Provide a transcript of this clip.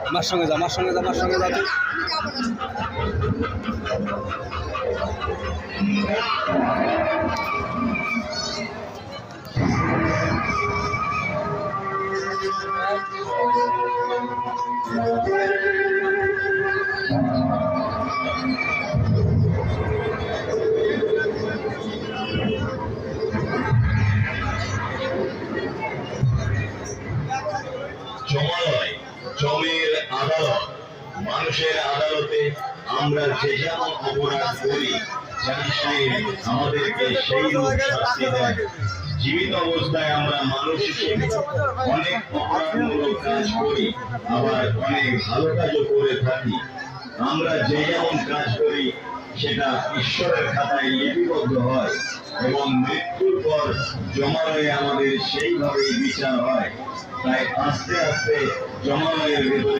আমার সঙ্গে যা, আমার সঙ্গে যা, আমার সঙ্গে যা তুই। জমালয় জমির আদালত, মানুষের আদালতে আমরা যে যেমন অপরাধ করি জানি আমাদেরকে সেই রূপ শাস্তি দেয়। জীবিত অবস্থায় আমরা মানুষ হিসেবে অনেক অপরাধমূলক কাজ করি, আবার অনেক ভালো কাজও করে থাকি। আমরা যে যেমন কাজ করি সেটা ঈশ্বরের খাতায় লিপিবদ্ধ হয় এবং মৃত্যুর পর জমালয়ে আমাদের সেইভাবেই বিচার হয়। তাই আস্তে আস্তে জমালয়ের ভেতরে